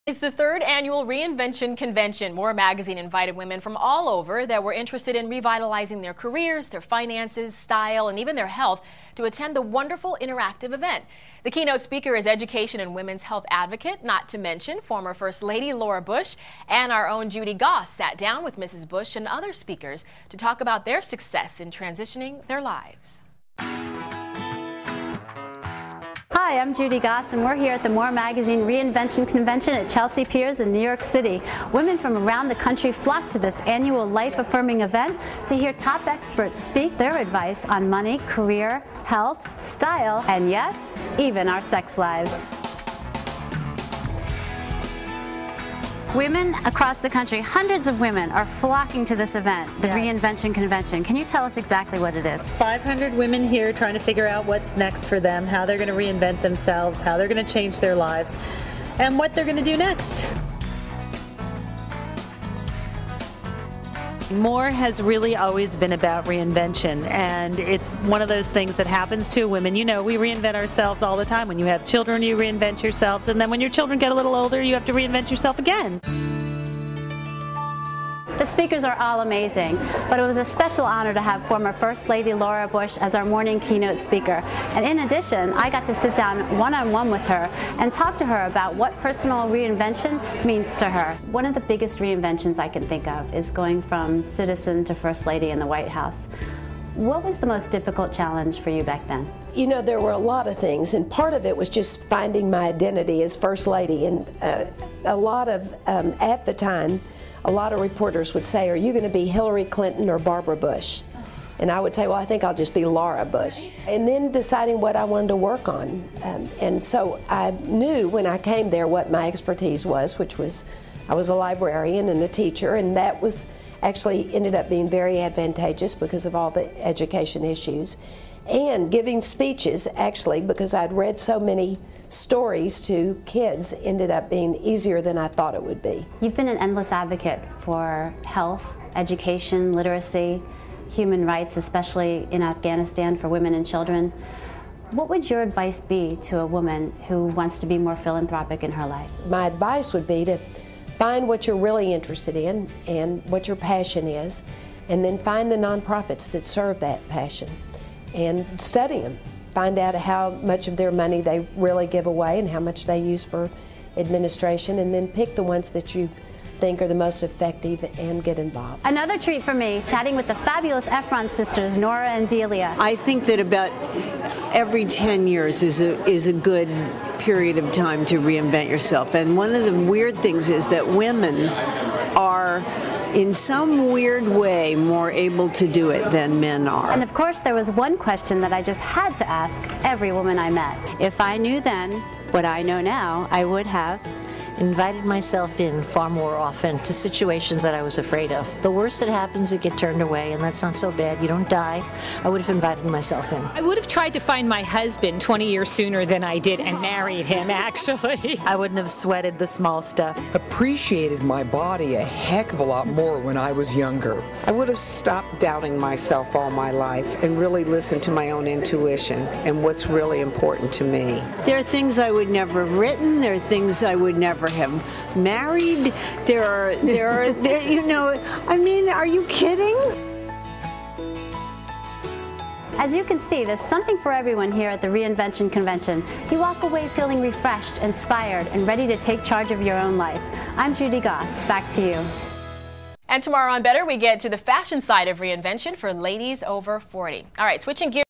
It's the third annual Reinvention convention. More magazine invited women from all over that were interested in revitalizing their careers, their finances, style, and even their health to attend the wonderful interactive event. The keynote speaker is education and women's health advocate, not to mention former First Lady Laura Bush, and our own Judy Goss sat down with Mrs. Bush and other speakers to talk about their success in transitioning their lives. Hi, I'm Judy Goss, and we're here at the More Magazine Reinvention Convention at Chelsea Piers in New York City. Women from around the country flock to this annual life-affirming event to hear top experts speak their advice on money, career, health, style, and yes, even our sex lives. Women across the country, hundreds of women are flocking to this event, the Reinvention Convention. Can you tell us exactly what it is? 500 women here trying to figure out what's next for them, how they're going to reinvent themselves, how they're going to change their lives, and what they're going to do next. More has really always been about reinvention, and it's one of those things that happens to women. You know, we reinvent ourselves all the time. When you have children, you reinvent yourselves, and then when your children get a little older, you have to reinvent yourself again. The speakers are all amazing, but it was a special honor to have former First Lady Laura Bush as our morning keynote speaker. And in addition, I got to sit down one-on-one with her and talk to her about what personal reinvention means to her. One of the biggest reinventions I can think of is going from citizen to First Lady in the White House. What was the most difficult challenge for you back then? You know, there were a lot of things, and part of it was just finding my identity as First Lady. And a lot of, at the time, a lot of reporters would say, are you going to be Hillary Clinton or Barbara Bush? And I would say, well, I think I'll just be Laura Bush. And then deciding what I wanted to work on. And so I knew when I came there what my expertise was, which was I was a librarian and a teacher, and that was actually ended up being very advantageous because of all the education issues. And giving speeches, actually, because I'd read so many stories to kids, ended up being easier than I thought it would be. You've been an endless advocate for health, education, literacy, human rights, especially in Afghanistan for women and children. What would your advice be to a woman who wants to be more philanthropic in her life? My advice would be to find what you're really interested in and what your passion is, and then find the nonprofits that serve that passion and study them. Find out how much of their money they really give away and how much they use for administration, and then pick the ones that you think are the most effective and get involved. Another treat for me, chatting with the fabulous Efron sisters, Nora and Delia. I think that about every 10 years is a good period of time to reinvent yourself. And one of the weird things is that women are, in some weird way, more able to do it than men are. And of course, there was one question that I just had to ask every woman I met. If I knew then what I know now, I would have invited myself in far more often to situations that I was afraid of. The worst that happens, it get turned away, and that's not so bad. You don't die. I would have invited myself in. I would have tried to find my husband 20 years sooner than I did and married him, actually. I wouldn't have sweated the small stuff. Appreciated my body a heck of a lot more when I was younger. I would have stopped doubting myself all my life and really listened to my own intuition and what's really important to me. There are things I would never have written. There are things I would never have married. There are, you know, I mean, are you kidding? As you can see, there's something for everyone here at the Reinvention Convention. You walk away feeling refreshed, inspired, and ready to take charge of your own life. I'm Judy Goss. Back to you. And tomorrow on Better, we get to the fashion side of reinvention for ladies over 40. All right, switching gears.